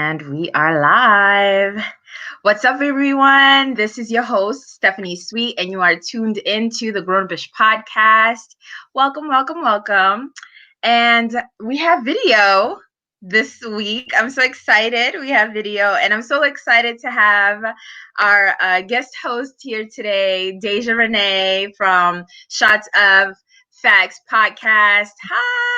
And we are live. What's up, everyone? This is your host, Stephanie Sweet, and you are tuned into the Grown Upish podcast. Welcome, welcome, welcome. And we have video this week. I'm so excited. We have video, and I'm so excited to have our guest host here today, Daja Renae from Shots of Facts podcast. Hi.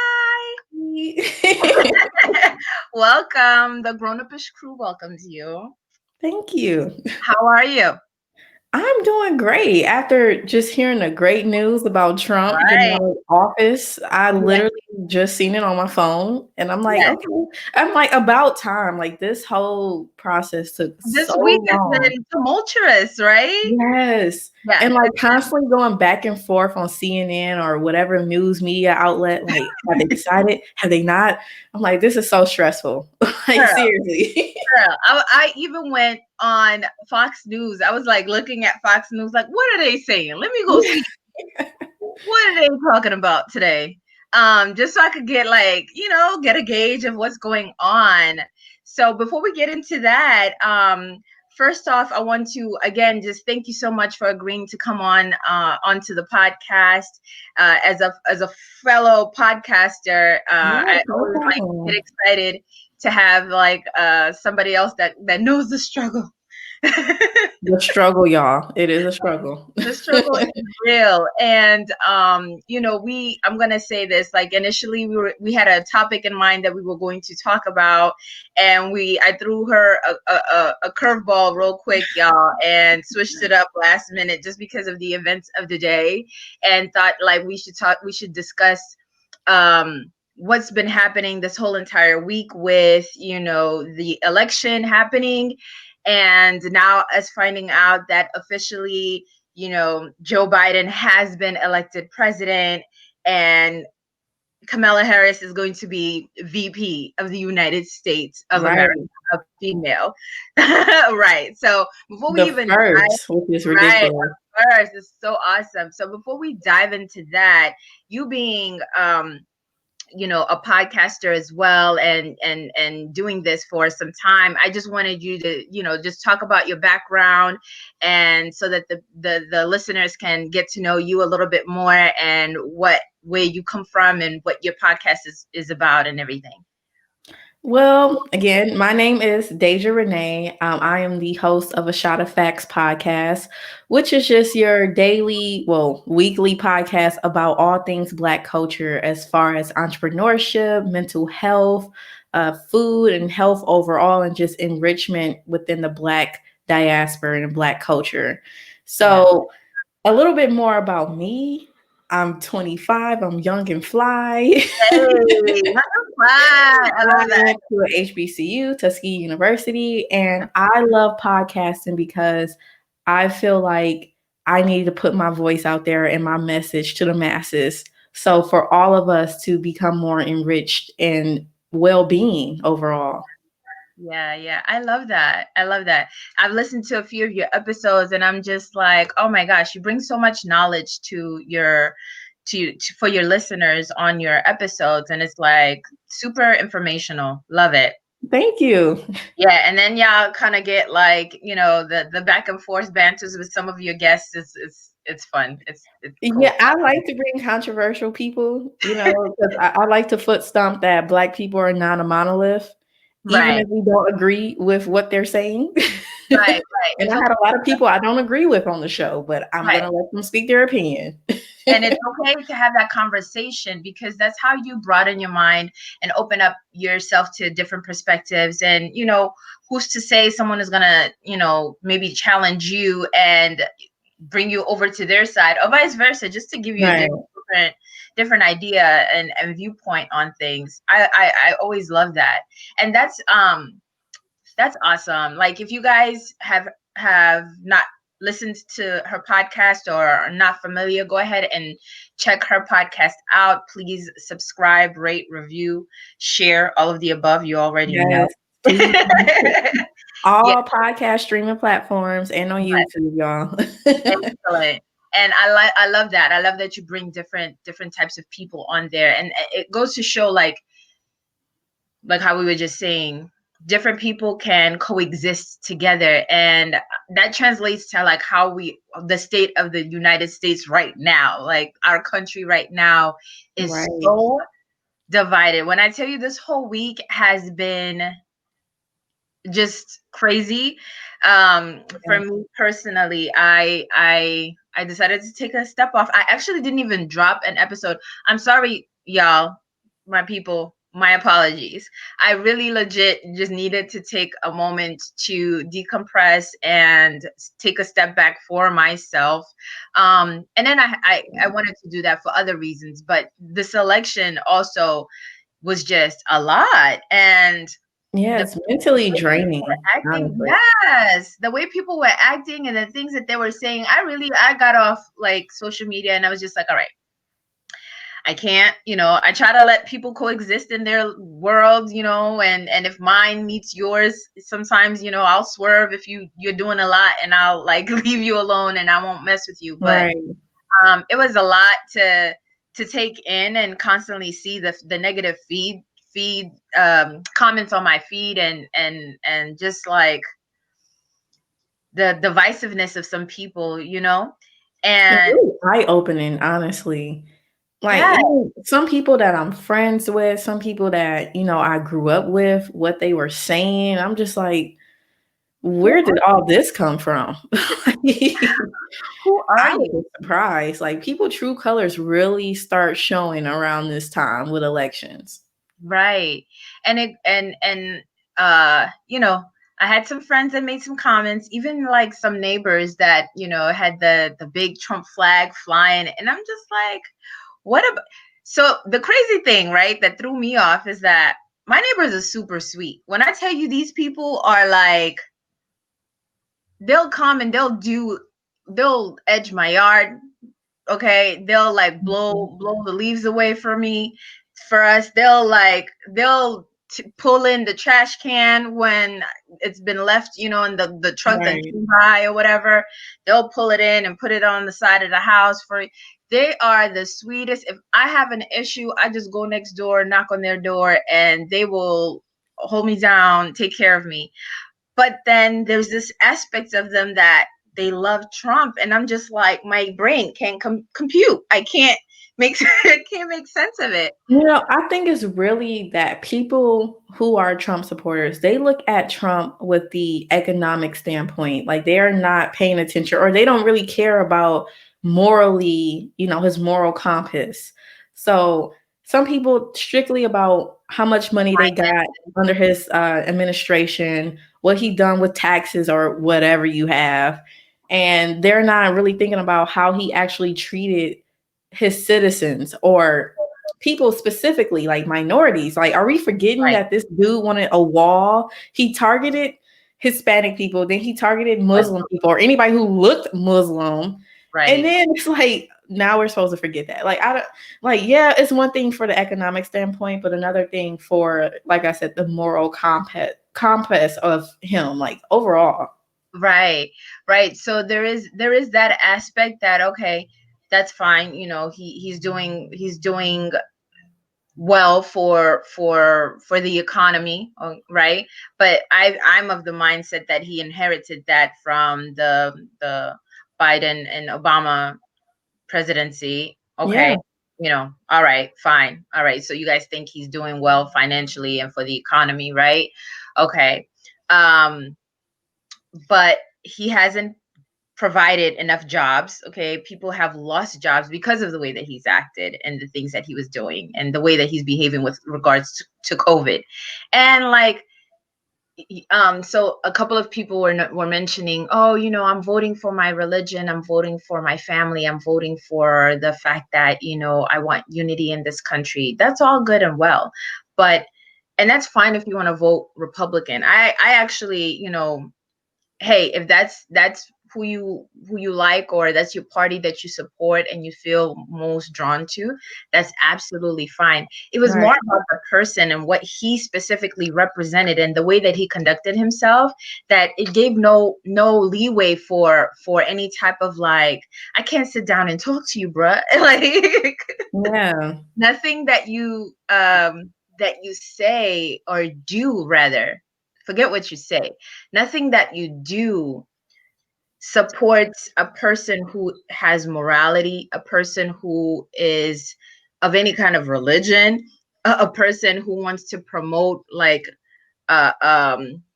Welcome. The Grown Upish crew welcomes you. Thank you. How are you? I'm doing great. After just hearing the great news about Trump getting out of office, I literally just seen it on my phone, and I'm like, okay. I'm like, about time. Like, this whole process took This so week long. has been tumultuous, right? Yes. Yeah. And like constantly going back and forth on CNN or whatever news media outlet. Like, have they decided? Have they not? I'm like, this is so stressful. Like, seriously. Girl, I even went on Fox News. I was like looking at Fox News, like, what are they saying? Let me go see. What are they talking about today? Just so I could get get a gauge of what's going on. So before we get into that, first off, I want to again just thank you so much for agreeing to come on onto the podcast. As a fellow podcaster, I always get excited to have somebody else that knows the struggle. The struggle, y'all. It is a struggle. The struggle is real. And I'm gonna say this, like initially we had a topic in mind that we were going to talk about, and I threw her a curveball real quick, y'all, and switched it up last minute just because of the events of the day, and thought like we should discuss what's been happening this whole entire week with the election happening. And now us finding out that officially, Joe Biden has been elected president and Kamala Harris is going to be VP of the United States of America, a female. Right. So before we which is ridiculous. First, it's so awesome. So before we dive into that, you being a podcaster as well and doing this for some time, I just wanted you to just talk about your background, and so that the listeners can get to know you a little bit more and where you come from and what your podcast is about and everything. Well, again, my name is Daja Renae. I am the host of a Shot of Facts podcast, which is just your weekly podcast about all things Black culture as far as entrepreneurship, mental health, food and health overall, and just enrichment within the Black diaspora and Black culture. So a little bit more about me. I'm 25. I'm young and fly. Hey, I love that. Went to a HBCU, Tuskegee University, and I love podcasting because I feel like I need to put my voice out there and my message to the masses. So for all of us to become more enriched and well-being overall. Yeah. I love that. I've listened to a few of your episodes and I'm just like, oh my gosh, you bring so much knowledge to for your listeners on your episodes, and it's like super informational. Love it. Thank you. Yeah, and then y'all kind of get like, the back and forth banters with some of your guests. It's fun. It's cool. Yeah, I like to bring controversial people, because I like to foot stomp that Black people are not a monolith. Even if we don't agree with what they're saying. Right. And I had a lot of people I don't agree with on the show, but I'm going to let them speak their opinion. And it's okay to have that conversation, because that's how you broaden your mind and open up yourself to different perspectives. And, who's to say someone is going to, maybe challenge you and bring you over to their side, or vice versa, just to give you a different idea and viewpoint on things. I always love that. And that's awesome. Like, if you guys have not listened to her podcast or are not familiar, go ahead and check her podcast out. Please subscribe, rate, review, share, all of the above. You already know. All podcast streaming platforms and on YouTube, y'all. Excellent. And I love that. I love that you bring different types of people on there, and it goes to show like how we were just saying, different people can coexist together, and that translates to like how we the state of the United States right now, like our country right now is Right. so divided. When I tell you, this whole week has been just crazy. For Yeah. me personally, I decided to take a step off. I actually didn't even drop an episode. I'm sorry, y'all, my people. My apologies. I really legit just needed to take a moment to decompress and take a step back for myself. And then I wanted to do that for other reasons, but this election also was just a lot. And Yeah, the it's mentally way people were draining, acting, honestly. yes, the way people were acting and the things that they were saying, I got off like social media and I was just like, all right, I can't, I try to let people coexist in their world, and if mine meets yours, sometimes, I'll swerve if you're doing a lot, and I'll like leave you alone and I won't mess with you. But Right. it was a lot to take in and constantly see the negative feed comments on my feed, and just like the divisiveness of some people, It's and really eye-opening, honestly. Like, yeah, even some people that I'm friends with, some people that, I grew up with, what they were saying, I'm just like, who where did all this come from? Like, who are I you? was surprised. Like, people true colors really start showing around this time with elections. Right. And I had some friends that made some comments, even like some neighbors that, had the big Trump flag flying. And I'm just like, what about, so the crazy thing, right, that threw me off is that my neighbors are super sweet. When I tell you, these people are like, they'll come and they'll edge my yard. Okay, they'll like Mhm. blow the leaves away for us. They'll pull in the trash can when it's been left, in the truck that Right. came by or whatever. They'll pull it in and put it on the side of the house for. They are the sweetest. If I have an issue, I just go next door, knock on their door, and they will hold me down, take care of me. But then there's this aspect of them that they love Trump, and I'm just like, my brain can't compute. I can't make I can't make sense of it. I think it's really that people who are Trump supporters, they look at Trump with the economic standpoint. Like they are not paying attention or they don't really care about morally, his moral compass. So some people strictly about how much money they got under his administration, what he done with taxes or whatever you have. And they're not really thinking about how he actually treated his citizens or people specifically like minorities. Like, are we forgetting Right, that this dude wanted a wall? He targeted Hispanic people, then he targeted Muslim people or anybody who looked Muslim. And right, then it's like now we're supposed to forget that. Like I don't like yeah, it's one thing for the economic standpoint, but another thing for like I said, the moral compass of him, like overall. right, right. So there is that aspect that, okay, that's fine. He's doing well for the economy, right? But I'm of the mindset that he inherited that from the Biden and Obama presidency. Yeah. Okay, all right, fine, all right, so you guys think he's doing well financially and for the economy, right? Okay. But he hasn't provided enough jobs. Okay, people have lost jobs because of the way that he's acted and the things that he was doing and the way that he's behaving with regards to COVID. And like, so a couple of people were mentioning, oh, I'm voting for my religion, I'm voting for my family, I'm voting for the fact that, I want unity in this country. That's all good and well, but and that's fine if you want to vote Republican. I actually, hey, if that's who you like, or that's your party that you support and you feel most drawn to, that's absolutely fine. It was more Right. about the person and what he specifically represented and the way that he conducted himself, that it gave no leeway for any type of like, I can't sit down and talk to you, bruh. Like, Yeah. nothing that you say or do, rather, forget what you say. Nothing that you do supports a person who has morality, a person who is of any kind of religion, a person who wants to promote like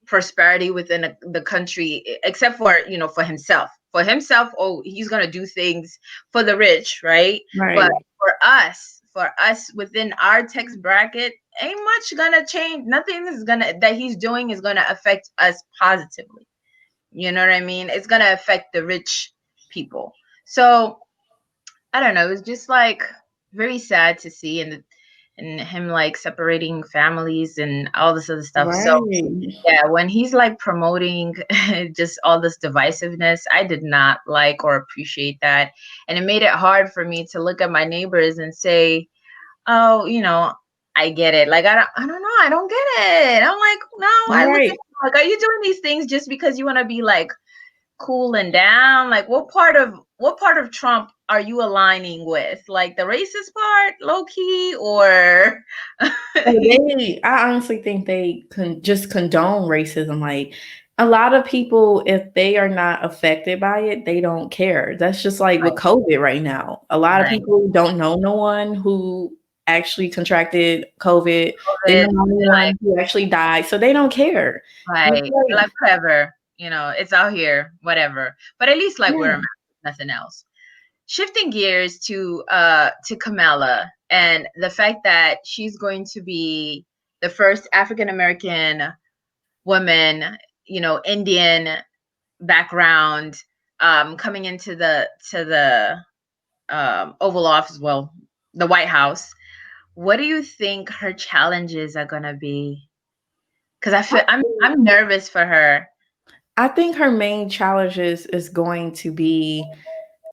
prosperity within the country, except for, you know, for himself. For himself, oh, he's gonna do things for the rich, right? But Right. for us within our tax bracket, ain't much gonna change. Nothing is gonna that he's doing is gonna affect us positively. You know what I mean? It's gonna affect the rich people. So I don't know. It's just like very sad to see, and him like separating families and all this other stuff. So Right. yeah, when he's like promoting just all this divisiveness, I did not like or appreciate that. And it made it hard for me to look at my neighbors and say, oh, you know, I get it. Like I don't know, I don't get it. I'm like, no, I look at Right. like, are you doing these things just because you want to be like cooling down? Like what part of Trump are you aligning with? Like the racist part, low key, or So I honestly think they just condone racism. Like a lot of people, if they are not affected by it, they don't care. That's just like with right, COVID right now. A lot of right. people don't know no one who actually contracted COVID. They But don't know anyone who actually died, so they don't care. And it's right, like, like whatever, you know, it's out here, whatever. But at least like we're a yeah, mask, nothing else. Shifting gears to Kamala and the fact that she's going to be the first African American woman, you know, Indian background, coming into the Oval Office, well, the White House. What do you think her challenges are gonna be? Because I feel I'm nervous for her. I think her main challenges is going to be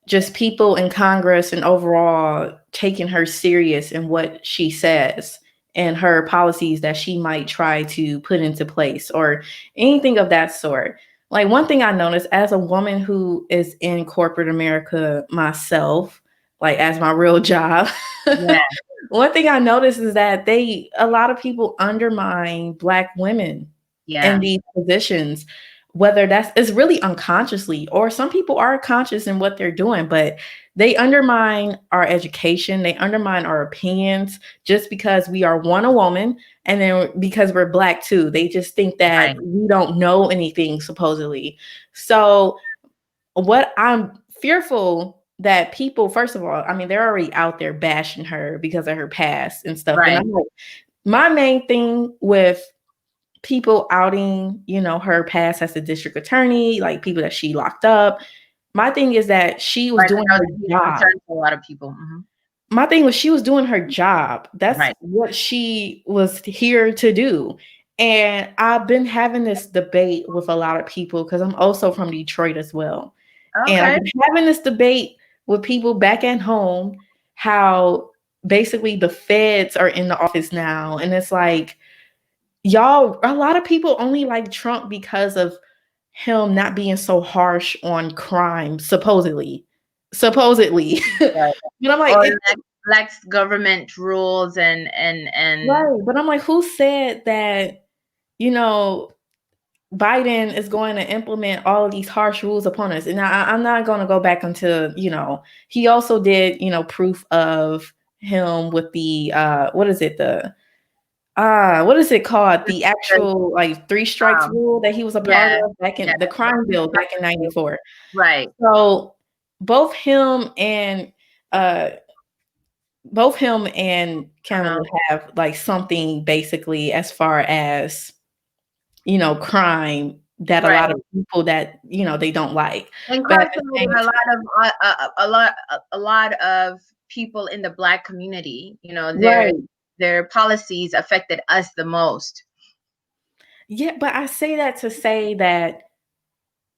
just people in Congress and overall taking her serious in what she says and her policies that she might try to put into place or anything of that sort. Like one thing I noticed as a woman who is in corporate America myself, like as my real job, Yeah, one thing I noticed is that a lot of people undermine Black women in yeah, these positions, whether that's it's really unconsciously, or some people are conscious in what they're doing, but they undermine our education, they undermine our opinions just because we are one, a woman, and then because we're Black too. They just think that right. we don't know anything, supposedly. So what I'm fearful that people, first of all, I mean, they're already out there bashing her because of her past and stuff. And Right. I'm like, my main thing with people outing, her past as a district attorney, like people that she locked up. My thing is that she was Right. doing That was her a huge job. concern for a lot of people. My thing was she was doing her job. That's Right. what she was here to do. And I've been having this debate with a lot of people because I'm also from Detroit as well. And I've Okay. been having this debate with people back at home how basically the feds are in the office now. And it's like, y'all, a lot of people only like Trump because of him not being so harsh on crime, supposedly. Supposedly. Right. But I'm like, Or lax government rules and right. But I'm like, who said that, you know, Biden is going to implement all of these harsh rules upon us? And I'm not going to go back until, he also did, proof of him with the, what is it? What is it called? The actual like three strikes um rule that he was a part yeah, of back yeah. in the crime bill back in 94. Right. So both him and uh both him and Uh-huh. Kamala have like something basically as far as crime that a lot of Right. people that they don't like. But at the Incarcerated same a lot of a lot of people in the Black community. You know, their right. their policies affected us the most. Yeah, but I say that to say that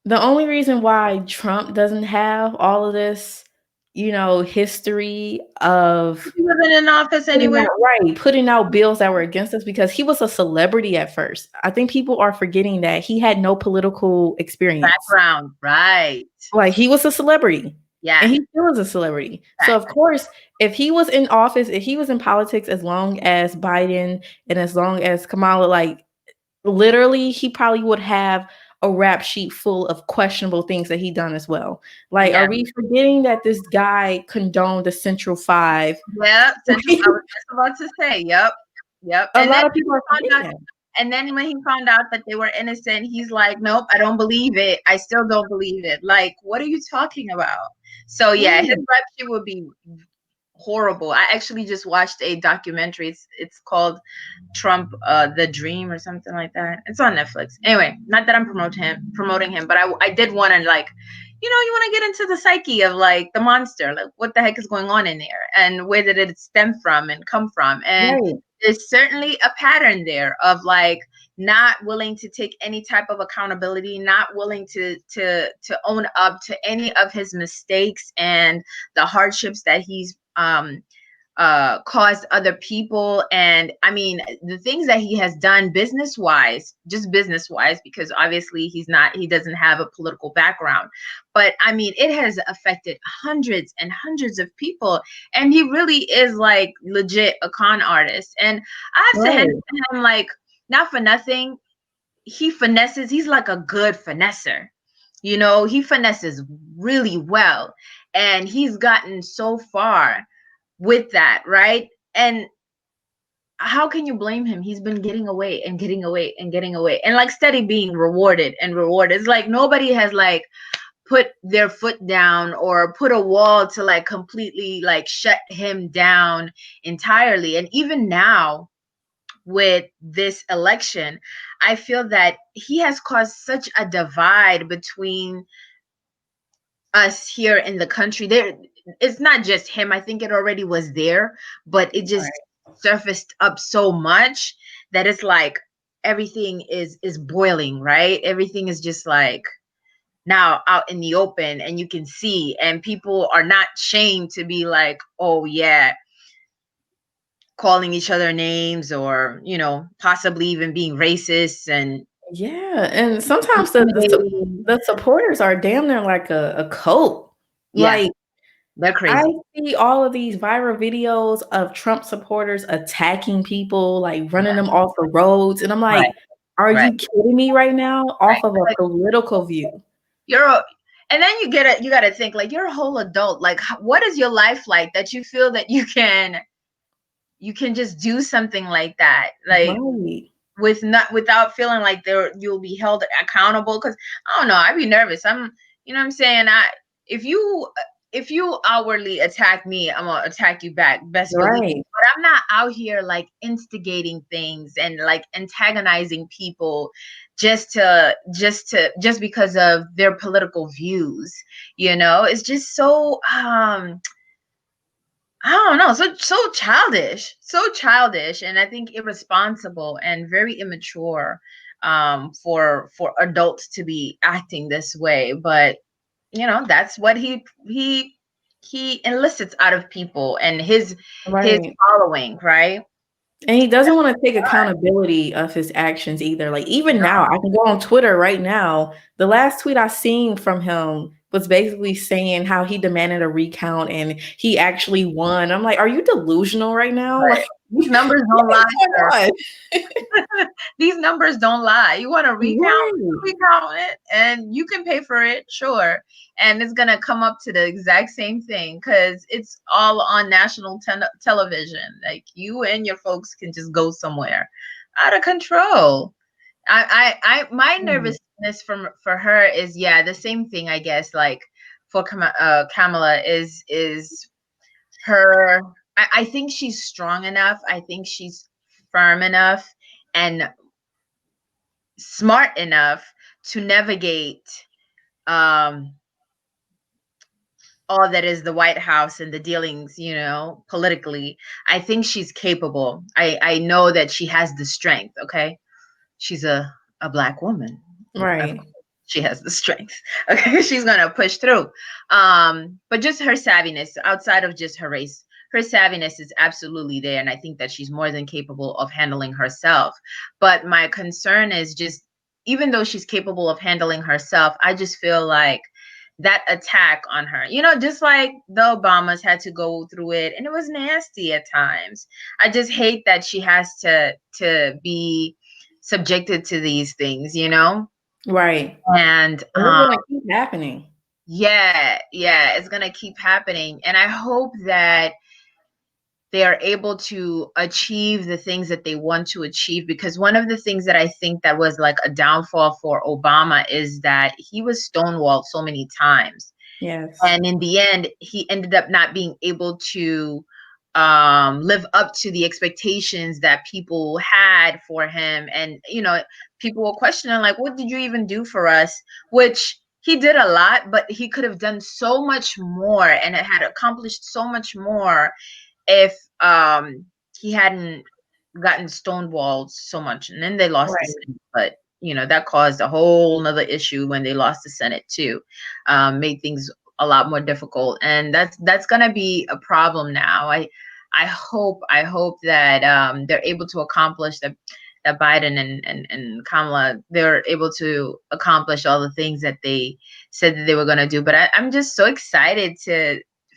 the only reason why Trump doesn't have all of this, history of He wasn't in office anyway. putting out bills that were against us because he was a celebrity at first. I think people are forgetting that he had no political experience. Background. Right. Like he was a celebrity and Yes. he still is a celebrity. So of Exactly. course, if he was in office, if he was in politics as long as Biden and as long as Kamala, like literally he probably would have a rap sheet full of questionable things that he done as well. Like, are Yeah. we forgetting that this guy condoned the Central Five? Yeah, Central. I was just about to say, yep, yep. A And then lot of when people are he found forgetting out, that. and then when he found out that they were innocent, he's like, "Nope, I don't believe it. I still don't believe it." Like, what are you talking about? So yeah, his Right. rap sheet would be horrible. I actually just watched a documentary. It's called Trump, The Dream or something like that. It's on Netflix. Anyway, not that I'm promoting him, but I did want to, like, you want to get into the psyche of like the monster, like what the heck is going on in there, and where did it stem from and come from, and Right. there's certainly a pattern there of like not willing to take any type of accountability, not willing to own up to any of his mistakes and the hardships that he's caused other people. And I mean, the things that he has done business wise, just business wise, because obviously he doesn't have a political background, but I mean, it has affected hundreds and hundreds of people, and he really is like legit a con artist. And I have to hand Right. it to him, like, not for nothing, he's like a good finesser. He finesses really well, and he's gotten so far with that, right? And how can you blame him? He's been getting away and getting away and getting away, and like steady being rewarded and rewarded. It's like nobody has like put their foot down or put a wall to like completely like shut him down entirely. And even now with this election, I feel that he has caused such a divide between us here in the country. There, it's not just him. I think it already was there, but it just Right. surfaced up so much that it's like everything is boiling, right? Everything is just like now out in the open, and you can see, and people are not shamed to be like, oh yeah, calling each other names, or possibly even being racist and Yeah, and sometimes intimidating. the supporters are damn near like a cult. Yeah, Like, they're I crazy. see all of these viral videos of Trump supporters attacking people, like running them off the roads, and I'm Right, like, "Are right, you kidding me right now?" right. Off of a Like, political view. you're a, and then you got to think like you're a whole adult. Like, what is your life like that you feel that you can just do something like that, like Right. with not without feeling like you'll be held accountable? Because I don't know, I'd be nervous. What I'm saying, if you if you outwardly attack me, I'm gonna attack you back, best believe. Right. But I'm not out here like instigating things and like antagonizing people just because of their political views. It's just so I don't know, so childish, and I think irresponsible and very immature, for adults to be acting this way. But that's what he elicits out of people and his Right. following, right? And he doesn't wanna take accountability of his actions either. Like, even now, I can go on Twitter right now. The last tweet I seen from him was basically saying how he demanded a recount and he actually won. I'm like, "Are you delusional right now?" But Like, these numbers what don't is lie, sir. going on? These numbers don't lie. You want to Right. recount it, and you can pay for it, sure. And it's gonna come up to the exact same thing because it's all on national television. Like, you and your folks can just go somewhere out of control. My Right. nervousness for her is, yeah, the same thing, I guess. Like for Kamala is her. I think she's strong enough. I think she's firm enough and smart enough to navigate um all that is the White House and the dealings, politically. I think she's capable. I know that she has the strength. Okay, she's a black woman. Of Right. course, she has the strength. Okay, she's gonna push through. But just her savviness, outside of just her race, her savviness is absolutely there, and I think that she's more than capable of handling herself. But my concern is just, even though she's capable of handling herself, I just feel like that attack on her, just like the Obamas had to go through it, and it was nasty at times. I just hate that she has to be subjected to these things, you know? Right. And And it's gonna keep happening. yeah, it's gonna keep happening. And I hope that they are able to achieve the things that they want to achieve, because one of the things that I think that was like a downfall for Obama is that he was stonewalled so many times. Yes. And in the end, he ended up not being able to live up to the expectations that people had for him. And, you know, people were questioning, like, what did you even do for us? Which he did a lot, but he could have done so much more and it had accomplished so much more if he hadn't gotten stonewalled so much. And then they lost the Right. Senate, but you know, that caused a whole nother issue when they lost the Senate too. Made things a lot more difficult, and that's gonna be a problem now. I hope that they're able to accomplish that Biden and Kamala, they're able to accomplish all the things that they said that they were going to do. But I'm just so excited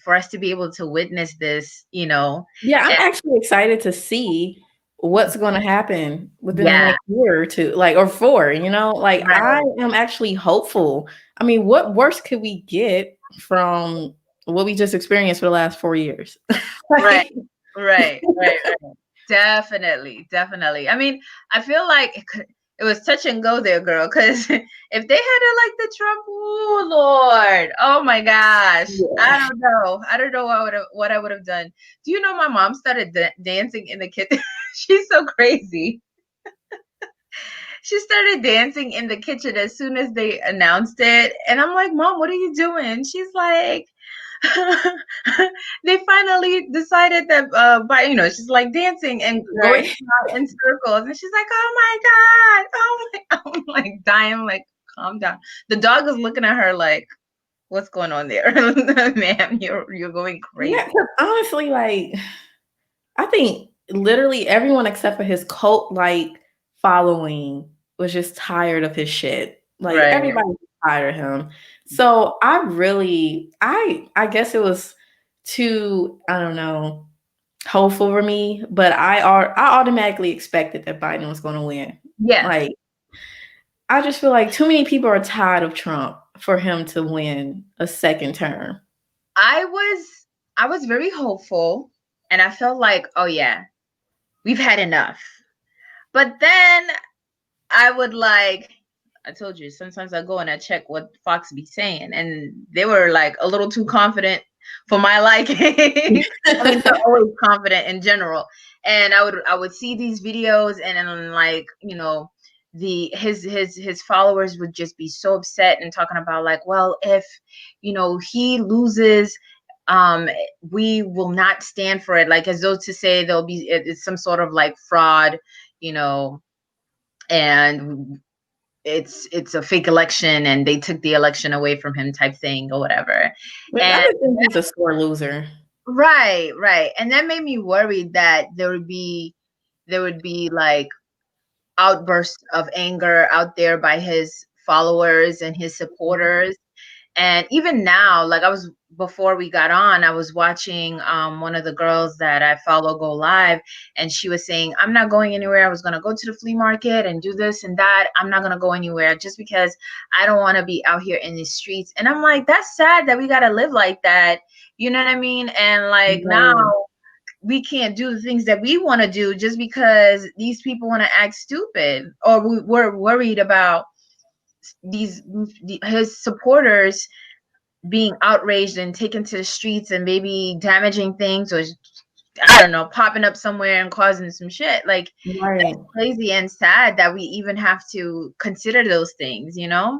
for us to be able to witness this, you know. Yeah, I'm And actually excited to see what's gonna happen within the yeah, next year or 2, like, or 4, you know? Like, I right, am actually hopeful. I mean, what worse could we get from what we just experienced for the last 4 years? right, Like right. Definitely, definitely. I mean, I feel like it was touch and go there, girl. Because if they had it like the Trump, oh Lord, oh my gosh, I Yeah. don't know. I don't know what I would have done. Do you know my mom started dancing in the kitchen? She's so crazy. She started dancing in the kitchen as soon as they announced it, and I'm like, Mom, what are you doing? She's like, they finally decided that by, you know, she's like dancing and going Right. around in circles, and she's like, oh my god, oh my, I'm like dying. I'm like, calm down. The dog is looking at her like, what's going on there? Ma'am, you're going Yeah, crazy. 'cause honestly, like, I think literally everyone except for his cult-like following was just tired of his shit. Like, Right. everybody was tired of him. So, I guess it was too, I don't know, hopeful for me, but I automatically expected that Biden was gonna win. Yeah, Like, I just feel like too many people are tired of Trump for him to win a second term. I was I was very hopeful, and I felt like, oh yeah, we've had enough. But then I would like, I told you, sometimes I go and I check what Fox be saying, and they were like a little too confident for my liking. I mean, they're always confident in general, and I would see these videos, and then like, you know, his followers would just be so upset and talking about like, well, if you know he loses, um we will not stand for it, like as though to say there'll be it's some sort of like fraud, you know, and it's a fake election and they took the election away from him type thing or whatever. But I And just think he's a sore loser. right. And that made me worried that there would be like outbursts of anger out there by his followers and his supporters. And even now, like I was before we got on, I was watching one of the girls that I follow go live, and she was saying, I'm not going anywhere. I was gonna go to the flea market and do this and that. I'm not gonna go anywhere just because I don't want to be out here in the streets. And I'm like, that's sad that we gotta live like that. You know what I mean? And like now Right. we can't do the things that we want to do just because these people want to act stupid, or we're worried about his supporters being outraged and taken to the streets and maybe damaging things, or I don't know, popping up somewhere and causing some shit. Like Right. that's crazy and sad that we even have to consider those things, you know?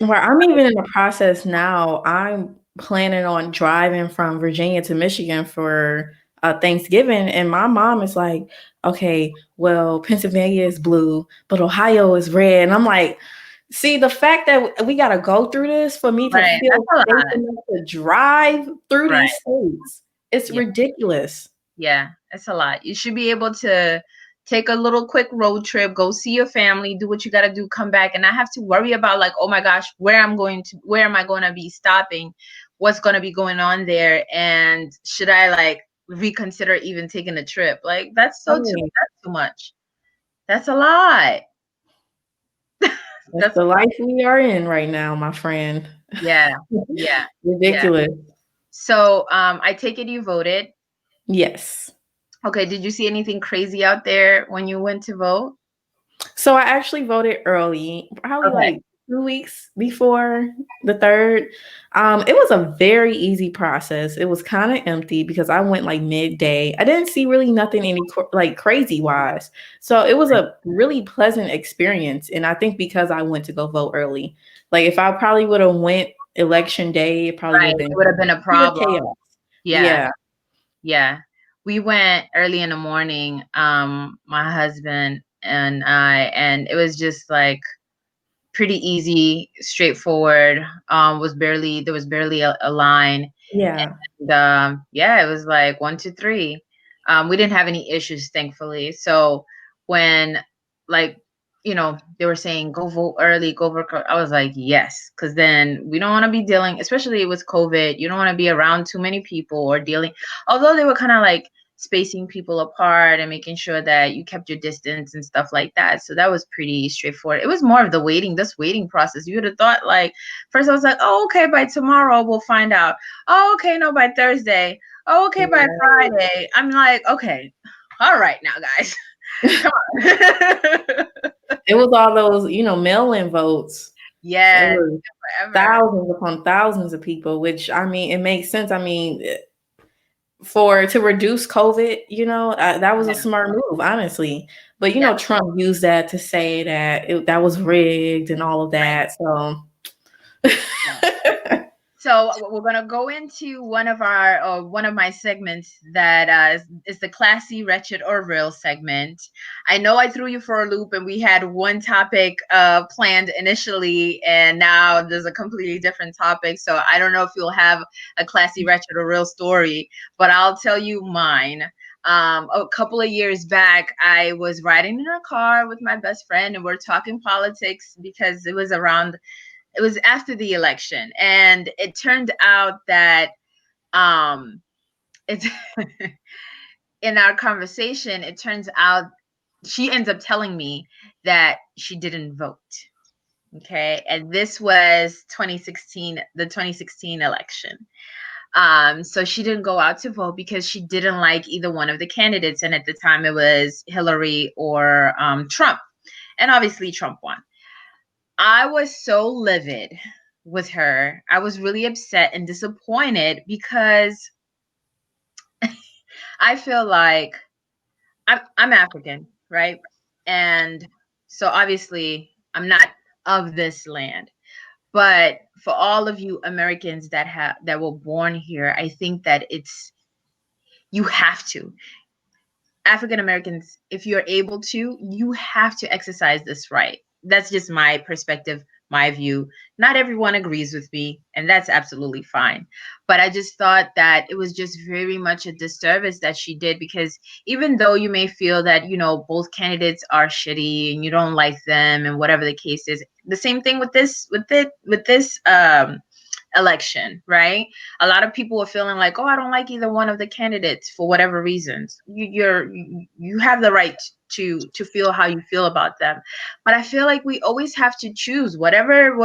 Well, I'm even in the process now. I'm planning on driving from Virginia to Michigan for Thanksgiving, and my mom is like, "Okay, well, Pennsylvania is blue, but Ohio is red." And I'm like, "See, the fact that we got to go through this for me to Right. feel That's a safe lot. enough to drive through Right. these states, it's Yeah. ridiculous." Yeah. It's a lot. You should be able to take a little quick road trip, go see your family, do what you got to do, come back, and not have to worry about like, oh my gosh, where am I going to be stopping? What's going to be going on there? And should I like reconsider even taking a trip? Like that's Right. too much. That's a lot. That's That's the life we are in right now, my friend. yeah, yeah, yeah. Ridiculous. So I take it you voted. Yes. Okay, did you see anything crazy out there when you went to vote? So I actually voted early, probably Okay, like 2 weeks before the third. It was a very easy process. It was kind of empty because I went like midday. I didn't see really nothing like crazy wise. So it was a really pleasant experience. And I think because I went to go vote early, like if I probably would have went election day, it probably would right. have been It would have been a pure problem. chaos. Yeah, Yeah. yeah. We went early in the morning, my husband and I, and it was just like pretty easy, straightforward. There was barely a line. Yeah. And yeah, it was like 1, 2, 3. We didn't have any issues, thankfully. So when, like, they were saying go vote early, go vote, I was like, yes, because then we don't want to be dealing, especially with COVID. You don't want to be around too many people or dealing. Although they were kind of like spacing people apart and making sure that you kept your distance and stuff like that. So that was pretty straightforward. It was more of the this waiting process. You would have thought, like, first I was like, oh, okay, by tomorrow we'll find out. Oh, okay, no, by Thursday. Oh, okay, by Friday. I'm like, okay, all right now, guys. Come on. It was all those, mail-in votes. So it Yes, was forever. thousands upon thousands of people, which I mean, it makes sense. I mean, for to reduce COVID, that was a Yeah, smart move, honestly. But yeah. Trump used that to say that that was rigged and all of Right. that. So Yeah. So we're gonna go into one of my segments that is the classy, wretched, or real segment. I know I threw you for a loop, and we had one topic planned initially, and now there's a completely different topic. So I don't know if you'll have a classy, wretched, or real story, but I'll tell you mine. A couple of years back, I was riding in a car with my best friend, and we're talking politics because it was after the election, and it turned out that it's in our conversation, it turns out she ends up telling me that she didn't vote. Okay, and this was 2016, the 2016 election. So she didn't go out to vote because she didn't like either one of the candidates, and at the time it was Hillary or Trump, and obviously Trump won. I was so livid with her. I was really upset and disappointed because I feel like I'm African, right? And so obviously I'm not of this land. But for all of you Americans that were born here, I think that you have to. African Americans, if you're able to, you have to exercise this right. That's just my perspective, my view. Not everyone agrees with me, and that's absolutely fine. But I just thought that it was just very much a disservice that she did, because even though you may feel that, both candidates are shitty and you don't like them and whatever the case is, the same thing with this election, right? A lot of people are feeling like, oh, I don't like either one of the candidates for whatever reasons. You have the right to feel how you feel about them, but I feel like we always have to choose wherever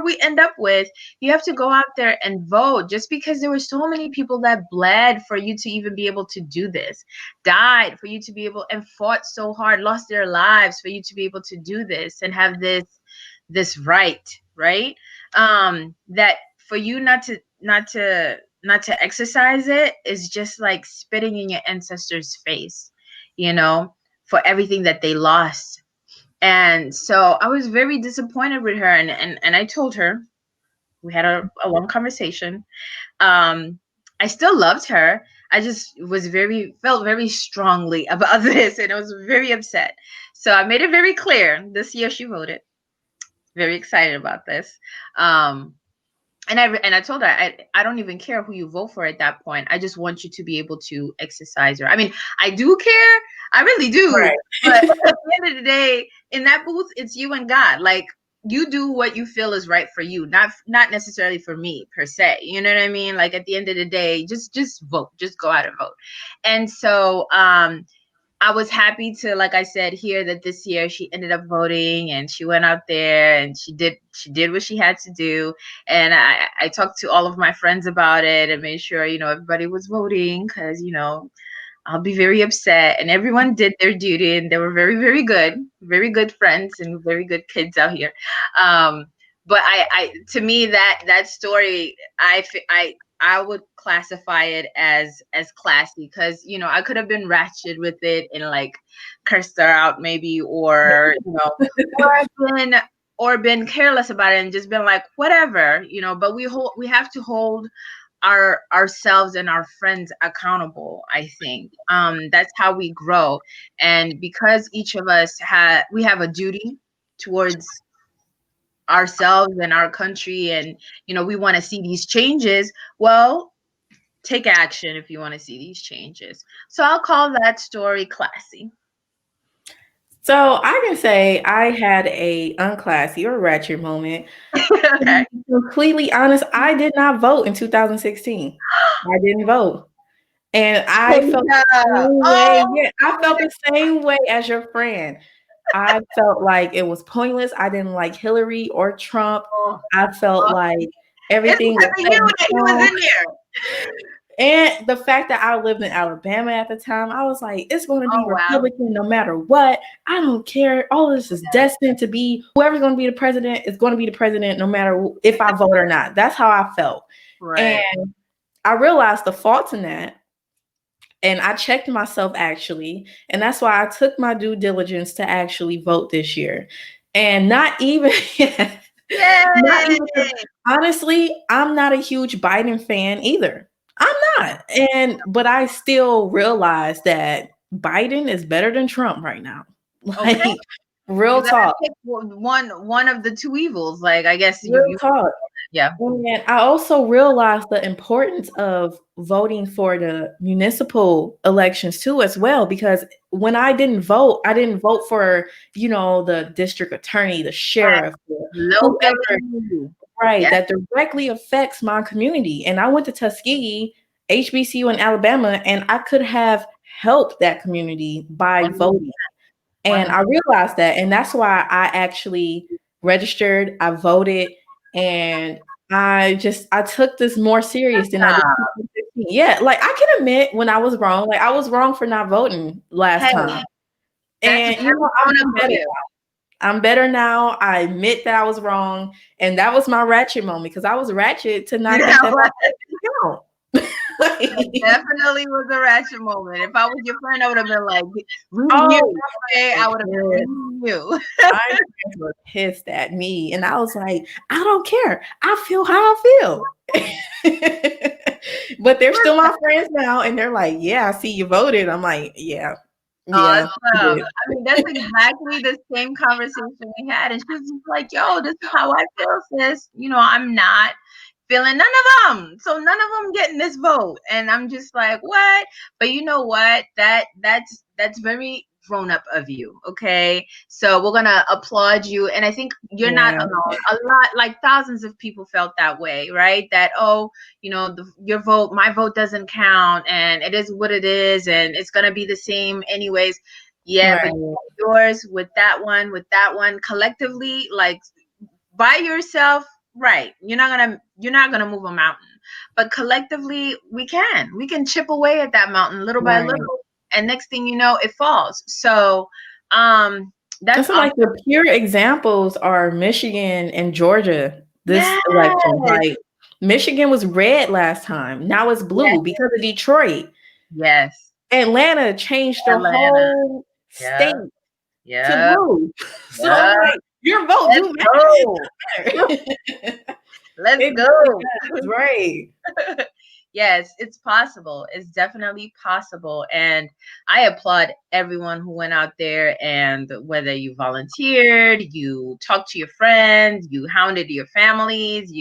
we end up with. You have to go out there and vote, just because there were so many people that bled for you to even be able to do this, died for you to be able, and fought so hard, lost their lives for you to be able to do this and have this right, that for you not to exercise it is just like spitting in your ancestors' face, you know, for everything that they lost. And so I was very disappointed with her, and I told her, we had a long conversation. um I still loved her. I just felt very strongly about this, and I was very upset. So I made it very clear this year she voted. Very excited about this. um and I told her, I don't even care who you vote for at that point. I just want you to be able to exercise your. I mean, I do care, I really do. But at right. the end of the day, in that booth, it's you and God. Like, you do what you feel is right for you, not necessarily for me per se. You know what I mean? Like, at the end of the day, just vote, just go out and vote. And so I was happy to, like I said, hear that this year she ended up voting and she went out there and she did what she had to do. And I talked to all of my friends about it and made sure, everybody was voting because, I'll be very upset. And everyone did their duty, and they were very, very good friends and very good kids out here. Um, but to me, that story, I would classify it as classy because I could have been ratchet with it and like cursed her out maybe, or been been careless about it and just been like whatever. But we have to hold ourselves and our friends accountable. I think that's how we grow, and because each of us we have a duty towards ourselves and our country, and we want to see these changes. Well, take action if you want to see these changes. So I'll call that story classy. So I can say I had a unclassy or ratchet moment. To Okay. be completely honest, I did not vote in 2016. I didn't vote. And I felt the Deja. same way. Oh, Yeah, I felt the same way as your friend. I felt like it was pointless. I didn't like Hillary or Trump. oh, I felt oh. like It's everything because was of set you in that he was stone. in there. And the fact that I lived in Alabama at the time, I was like, it's going to be Oh wow. Republican no matter what. I don't care. All of this is destined to be whoever's going to be the president is going to be the president no matter if I vote or not. That's how I felt. Right. And I realized the faults in that. And I checked myself actually. And that's why I took my due diligence to actually vote this year. And not even, not Yay. even, 'cause honestly, I'm not a huge Biden fan either. I'm not. But I still realize that Biden is better than Trump right now. Okay. Like, real You gotta talk, pick one of the two evils. Like I guess real you talk. yeah. And I also realized the importance of voting for the municipal elections too, as well, because when I didn't vote for, the district attorney, the Right. sheriff, or whoever, Locally. right, Yeah. that directly affects my community. And I went to Tuskegee, HBCU in Alabama, and I could have helped that community by 100. voting. And I realized that, and that's why I actually registered, I voted, and I took this more serious than I did 2015. Yeah, like I can admit when I was wrong. Like I was wrong for not voting last Hey, time. that's And very grown I'm up of better. you. I'm better now. I admit that I was wrong. And that was my ratchet moment because I was ratchet to not get That that was account. definitely was a ratchet moment. If I was your friend, I would have been like, reading you. Oh, Okay, I would have been yes. reading you. My friends were pissed at me, and I was like, I don't care. I feel how I feel. But they're still my friends now, and they're like, yeah, I see you voted. I'm like, yeah, Awesome. yeah, I I did. mean, that's exactly the same conversation we had. And she was just like, yo, this is how I feel, sis. I'm not feeling none of them. So none of them getting this vote. And I'm just like, what? But you know what? That's very grown up of you. Okay. So we're gonna applaud you. And I think you're not Yeah, alone. A lot, like thousands of people felt that way, right? That, oh, your vote, my vote doesn't count, and it is what it is, and it's gonna be the same anyways. Yeah, but right, yours with that one collectively, like by yourself, right, you're not gonna move a mountain, but collectively we can chip away at that mountain little by right. little, and next thing you know it falls. So And that's so, awesome. like, the pure examples are Michigan and Georgia this Yes, election. Like, Michigan was red last time. Now it's yes, blue because of Detroit. yes. Atlanta changed the Atlanta. whole Yeah, state to yeah, blue. So I'm yeah. like, your vote Let's do go. matter. Let's It really go. does, right. Yes, it's possible. It's definitely possible. And I applaud everyone who went out there, and whether you volunteered, you talked to your friends, you hounded your families,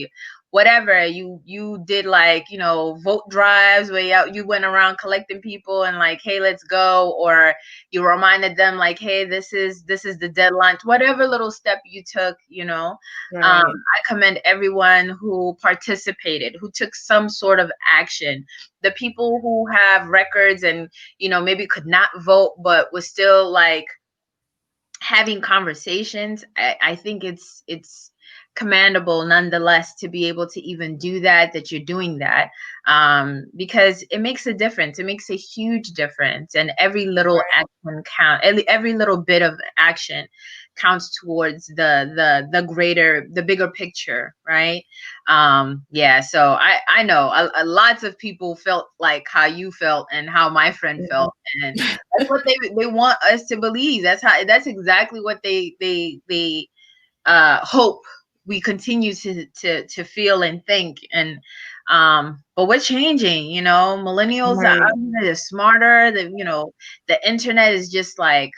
whatever, you did like, vote drives where you went around collecting people and like, hey, let's go, or you reminded them like, hey, this is the deadline, whatever little step you took, Right. I commend everyone who participated, who took some sort of action. The people who have records and maybe could not vote but was still like having conversations, I think it's commendable nonetheless to be able to even do that you're doing that, because it makes a difference. It makes a huge difference, and every little action count, every little bit of action counts towards the bigger picture, right? Yeah, so I know lots of people felt like how you felt and how my friend Yeah. felt, and that's what they want us to believe. That's exactly what they hope we continue to feel and think. And but we're changing. Millennials Right. are smarter. The internet is just like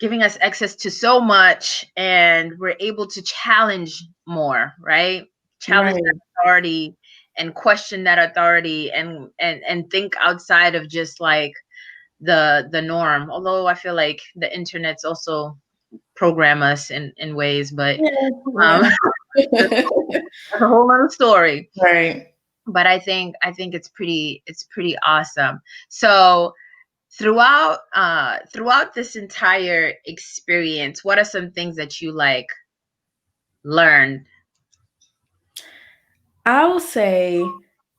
giving us access to so much, and we're able to challenge more, right? Challenge that Right. authority and question that authority, and think outside of just like the norm. Although I feel like the internet's also program us in ways, but Yeah. um Yeah. that's a whole other story. Right. But I think it's pretty awesome. So throughout this entire experience, what are some things that you like learned? I will say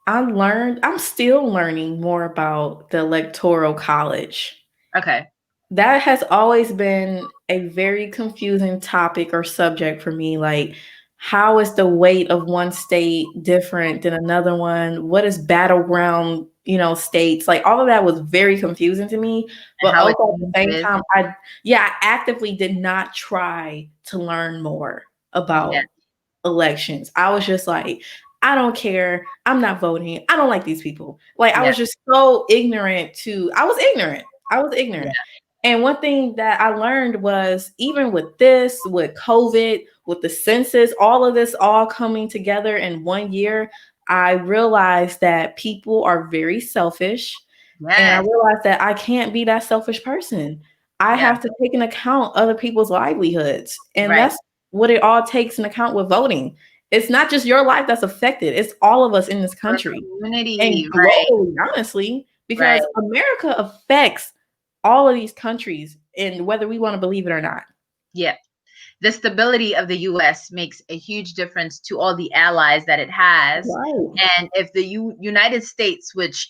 I'm still learning more about the Electoral College. Okay. That has always been a very confusing topic or subject for me. Like, how is the weight of one state different than another one? What is battleground, states? Like, all of that was very confusing to me. And But how it also at the same is. time, I actively did not try to learn more Yeah. about elections. I was just like, I don't care. I'm not voting. I don't like these people. Like, I Yeah. was just so ignorant I was ignorant. I was Yeah. ignorant. And one thing that I learned was, even with this, with COVID, with the census, all of this all coming together in one year, I realized that people are very selfish. And I Yes. realized that I can't be that selfish person. I Yeah. have to take into account other people's livelihoods. And Right. that's what it all takes into account with voting. It's not just your life that's affected, it's all of us in this For country and community. Right. globally, honestly, Right. because America affects all of these countries, and whether we want to believe it or not. Yeah. The stability of the US makes a huge difference to all the allies that it has. Right. And if the United States, which,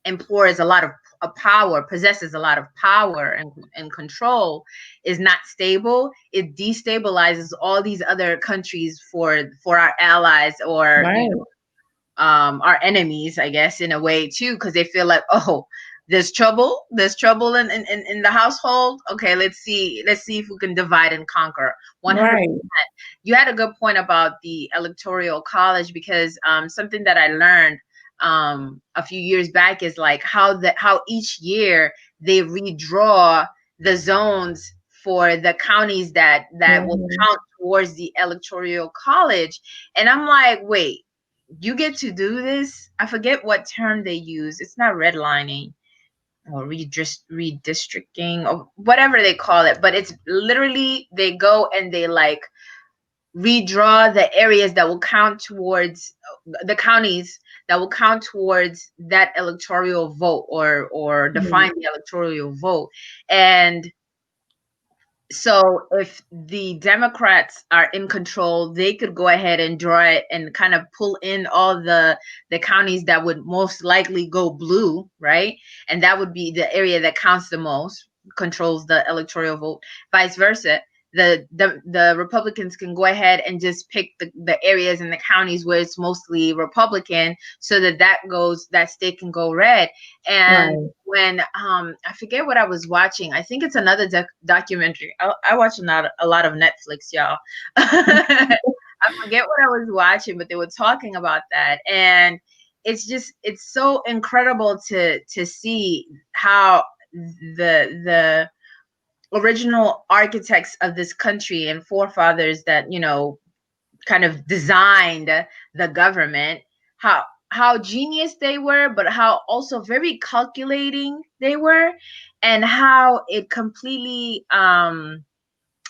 employs a lot of power, possesses a lot of power and control, is not stable, it destabilizes all these other countries for our allies, or Right. our enemies, I guess, in a way too, because they feel like, oh, there's trouble in the household. Okay, let's see if we can divide and conquer. 100. Right. You had a good point about the electoral college, because something that I learned a few years back is like how each year they redraw the zones for the counties that will Mhm. count towards the electoral college. And I'm like, wait, you get to do this? I forget what term they use. It's not redlining or redistricting or whatever they call it, but it's literally they go and they like redraw the areas that will count towards the counties that will count towards that electoral vote, or Mhm. define the electoral vote. And so if the Democrats are in control, they could go ahead and draw it and kind of pull in all the counties that would most likely go blue, right? And that would be the area that counts the most, controls the electoral vote. Vice versa, the Republicans can go ahead and just pick the areas and the counties where it's mostly Republican, so that state can go red. And Right. when I forget what I was watching. I think it's another documentary. I watch a lot of Netflix, y'all. I forget what I was watching, but they were talking about that, and it's so incredible to see how the original architects of this country and forefathers that kind of designed the government, how genius they were, but how also very calculating they were, and how it completely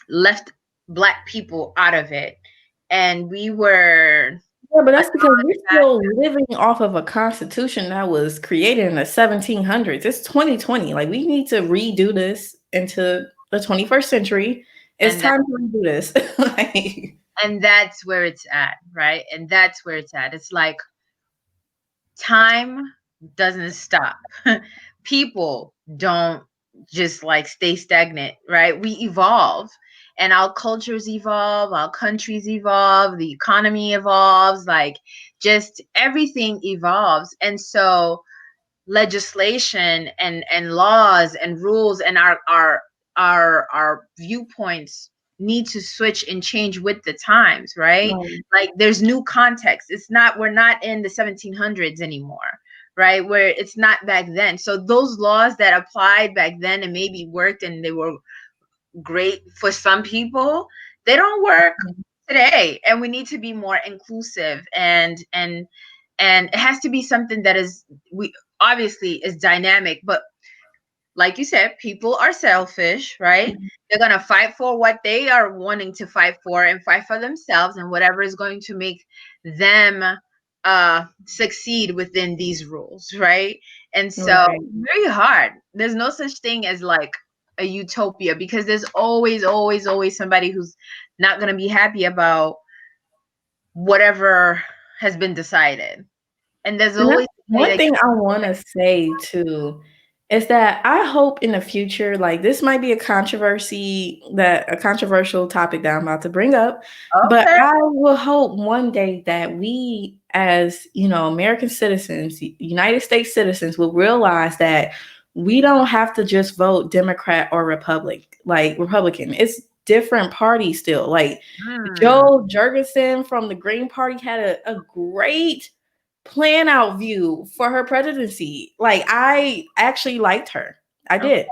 left black people out of it. And we were Yeah, but that's because we're acknowledged still living off of a constitution that was created in the 1700s. It's 2020. Like, we need to redo this into the 21st century. It's and time to redo this. Like, that's where it's at, right? And that's where it's at. It's like time doesn't stop. People don't just like stay stagnant, right? We evolve, and our cultures evolve, our countries evolve, the economy evolves, like just everything evolves. And so legislation and laws and rules and our viewpoints need to switch and change with the times, right? um, Like there's new context. It's not, we're not in the 1700s anymore, right? Where it's not back then. So those laws that applied back then and maybe worked and they were great for some people, they don't work today. And we need to be more inclusive, and it has to be something that is, we obviously is dynamic, but like you said, people are selfish, right? They're going to fight for what they are wanting to fight for and fight for themselves and whatever is going to make them succeed within these rules, right? And so right. very hard. There's no such thing as like a utopia, because there's always somebody who's not going to be happy about whatever has been decided. And there's And that's always somebody one that thing I want to say too is that I hope in the future, like, this might be a controversial topic that I'm about to bring up, but okay. I will hope one day that we, as American citizens, United States citizens, will realize that we don't have to just vote Democrat or Republican. It's different parties still. Like, Hmm. Joe Jurgensen from the Green Party had a great plan out view for her presidency. Like, I actually liked her. I Okay. did.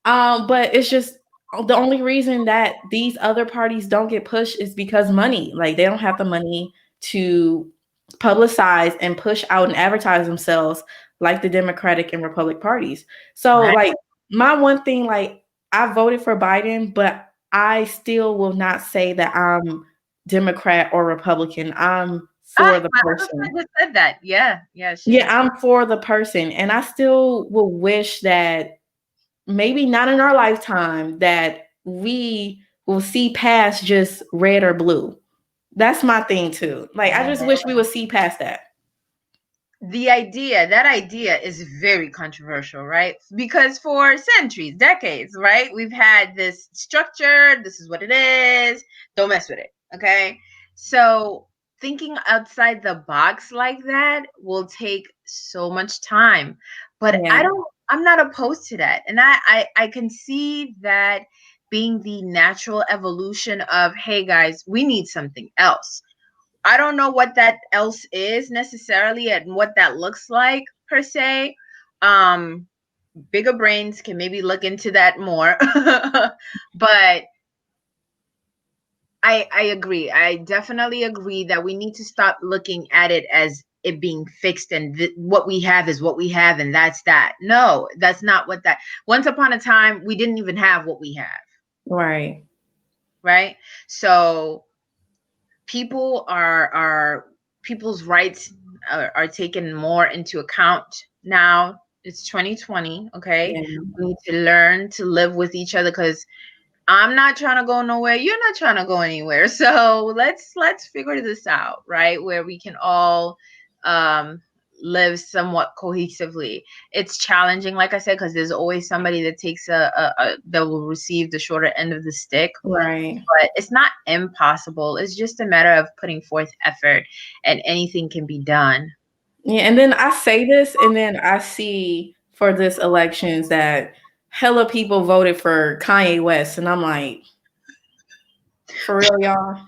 But it's just the only reason that these other parties don't get pushed is because money. Like, they don't have the money to publicize and push out and advertise themselves like the Democratic and Republic parties. So, Right. like, my one thing, like, I voted for Biden, but I still will not say that I'm Democrat or Republican. I'm Ah, for the my other person. friend just said that. Yeah, yeah, she Yeah, just. I'm for the person, and I still will wish that maybe not in our lifetime that we will see past just red or blue. That's my thing too. Like, I just wish we would see past that. That idea is very controversial, right? Because for centuries, decades, right, we've had this structure. This is what it is. Don't mess with it. Okay. So thinking outside the box like that will take so much time. But Yeah, I'm not opposed to that. And I can see that being the natural evolution of, hey guys, we need something else. I don't know what that else is necessarily and what that looks like per se. Um, Bigger brains can maybe look into that more. But I agree. I definitely agree that we need to stop looking at it as it being fixed and what we have is what we have and that's that. No, that's not what that. Once upon a time, we didn't even have what we have, right. right? So people's rights are taken more into account now. It's 2020. Okay, Yeah, we need to learn to live with each other, because I'm not trying to go nowhere, you're not trying to go anywhere. So let's figure this out, right? Where we can all um live somewhat cohesively. It's challenging, like I said, because there's always somebody that takes that will receive the shorter end of the stick, right. but it's not impossible. It's just a matter of putting forth effort, and anything can be done. Yeah, and then I say this, and then I see for this elections that hella people voted for Kanye West, and I'm like, for real, y'all?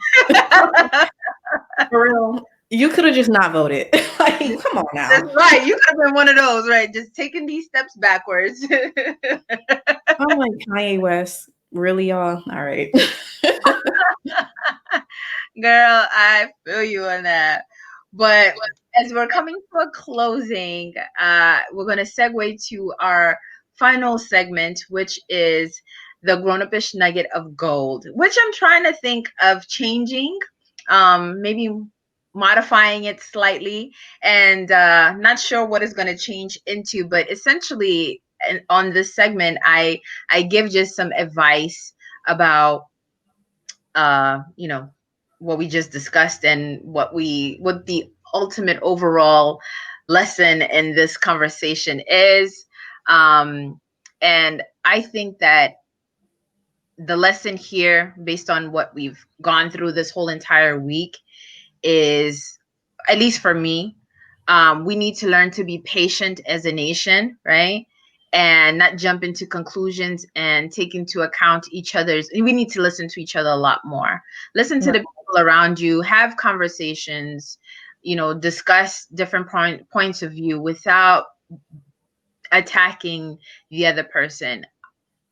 For real? You could have just not voted. Like, come on That's now. right. You could have been one of those, right? Just taking these steps backwards. I'm like, Kanye West, really, y'all? All right. Girl, I feel you on that. But as we're coming to a closing, we're going to segue to our final segment, which is the grown-upish nugget of gold, which I'm trying to think of changing, maybe modifying it slightly, and not sure what it's going to change into. But essentially, on this segment, I give just some advice about you know, what we just discussed and what the ultimate overall lesson in this conversation is. um and I think that the lesson here, based on what we've gone through this whole entire week, is, at least for me, we need to learn to be patient as a nation, right? And not jump into conclusions and take into account each other's. We need to listen to each other a lot more. Listen to the people around you, have conversations, discuss different points of view without attacking the other person.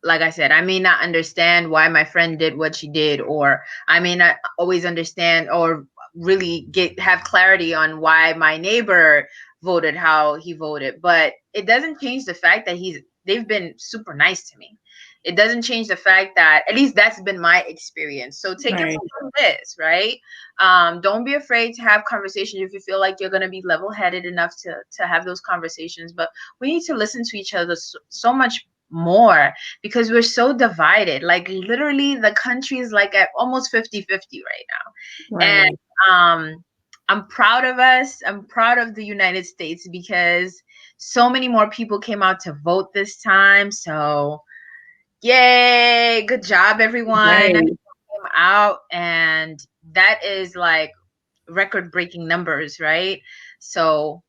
Like I said, I may not understand why my friend did what she did, or I may not always understand or really have clarity on why my neighbor voted how he voted. But it doesn't change the fact that they've been super nice to me. It doesn't change the fact that, at least that's been my experience. So take it Right. from this, right? Don't be afraid to have conversations if you feel like you're going to be level-headed enough to have those conversations. But we need to listen to each other so much more, because we're so divided. Like, literally, the country is like at almost 50-50 right now. And Right. I'm proud of us. I'm proud of the United States, because so many more people came out to vote this time. So yay, good job, everyone. Right. Came out, and that is like record breaking numbers, right? So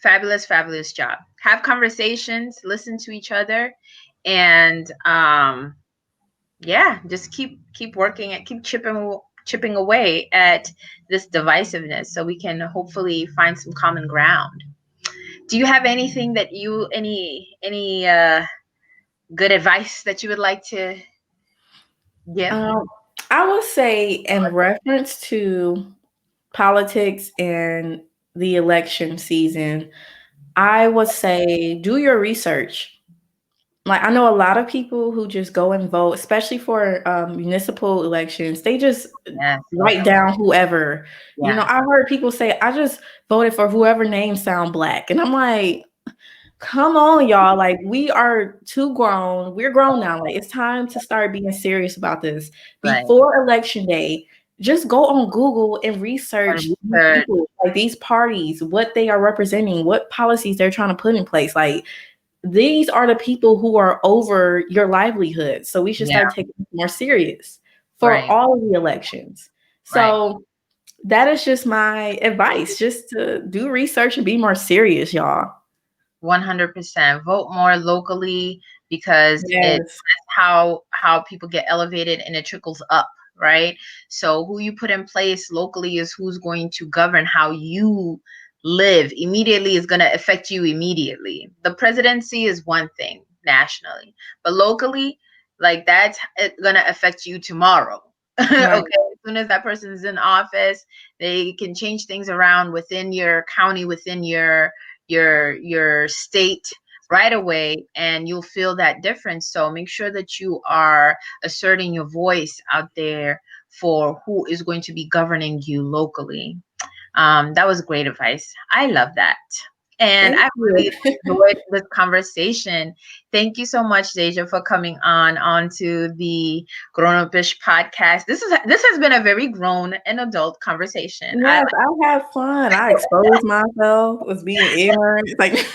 fabulous, fabulous job. Have conversations, listen to each other, and yeah, just keep working and keep chipping away at this divisiveness, so we can hopefully find some common ground. Do you have anything that you any good advice that you would like to give? Um, I would say, in reference to politics and the election season, I would say do your research. Like, I know a lot of people who just go and vote, especially for municipal elections. They just Yes. write down whoever. Yeah. I heard people say, "I just voted for whoever names sound black," and I'm like, "Come on, y'all! Like, we are too grown. We're grown now. Like, it's time to start being serious about this Right. before election day." Just go on Google and research And these research. people, like these parties, what they are representing, what policies they're trying to put in place. Like, these are the people who are over your livelihood. So we should Yeah. start taking it more serious for Right. all of the elections. Right. So that is just my advice, just to do research and be more serious, y'all. 100%. Vote more locally, because Yes. how people get elevated, and it trickles up, right? So who you put in place locally is who's going to govern how you live immediately, is going to affect you immediately. The presidency is one thing nationally, but locally, like, that's going to affect you tomorrow. Okay, Right. as soon as that person is in office, they can change things around within your county, within your state, right away, and you'll feel that difference. So make sure that you are asserting your voice out there for who is going to be governing you locally. That was great advice. I love that. And Thank I you. really enjoyed this conversation. Thank you so much, Deja, for coming onto the Grown Upish podcast. This has been a very grown and adult conversation. I Yes, I have fun. I expose myself, was being ignorant. It's like,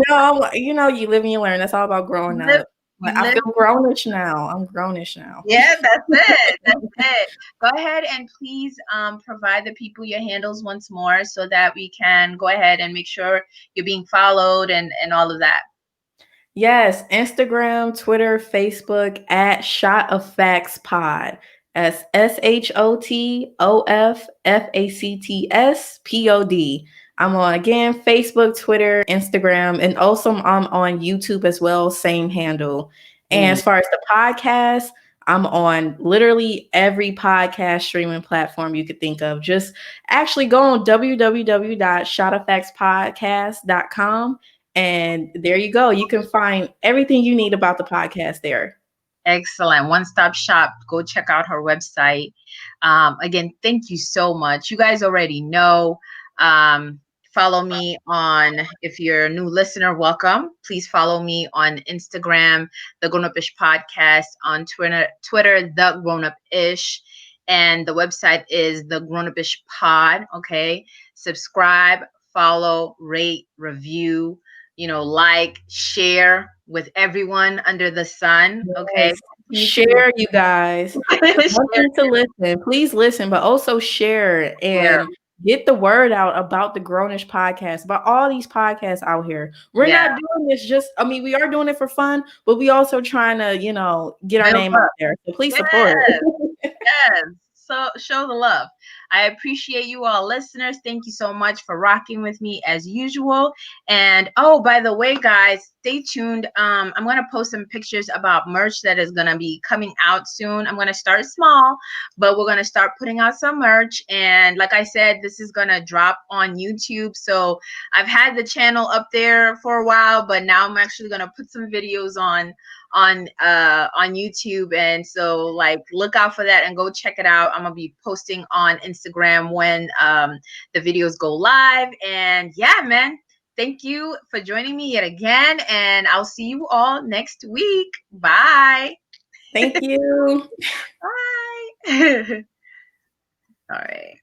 no, you live and you learn. That's all about growing live, up. But you I live. feel grownish now. I'm grownish now. Yeah, that's it. That's it. Go ahead and please provide the people your handles once more, so that we can go ahead and make sure you're being followed, and all of that. Yes, Instagram, Twitter, Facebook at Shot of Facts Pod. As SHOTOFFACTS I'm on, again, Facebook, Twitter, Instagram, and also I'm on YouTube as well, same handle. And Mm. as far as the podcast, I'm on literally every podcast streaming platform you could think of. Just actually go on www.shotofactspodcast.com, and there you go. You can find everything you need about the podcast there. Excellent. One stop shop. Go check out her website. Again, thank you so much. You guys already know. Um, Follow me on, if you're a new listener, welcome. Please follow me on Instagram, The Grown Up Ish Podcast, on Twitter, The Grown Up Ish. And the website is The Grown Up Ish Pod. Okay. Subscribe, follow, rate, review, like, share with everyone under the sun. Okay. Yes. Continue to Share, you guys. It's one share, thing to listen. Please listen, but also share share. and get the word out about the Grownish podcast, about all these podcasts out here. We're Yeah. not doing this we are doing it for fun, but we also trying to, get our Build name up. out there. So please support. Yes. Yes. So show the love. I appreciate you all listeners. Thank you so much for rocking with me as usual. And oh, by the way, guys, stay tuned. I'm gonna post some pictures about merch that is gonna be coming out soon. I'm gonna start small, but we're gonna start putting out some merch. And like I said, this is gonna drop on YouTube. So I've had the channel up there for a while, but now I'm actually gonna put some videos on YouTube, and so like look out for that and go check it out. I'm gonna be posting on Instagram when the videos go live. And yeah, man, thank you for joining me yet again, and I'll see you all next week. Bye. Thank you. Bye. All right.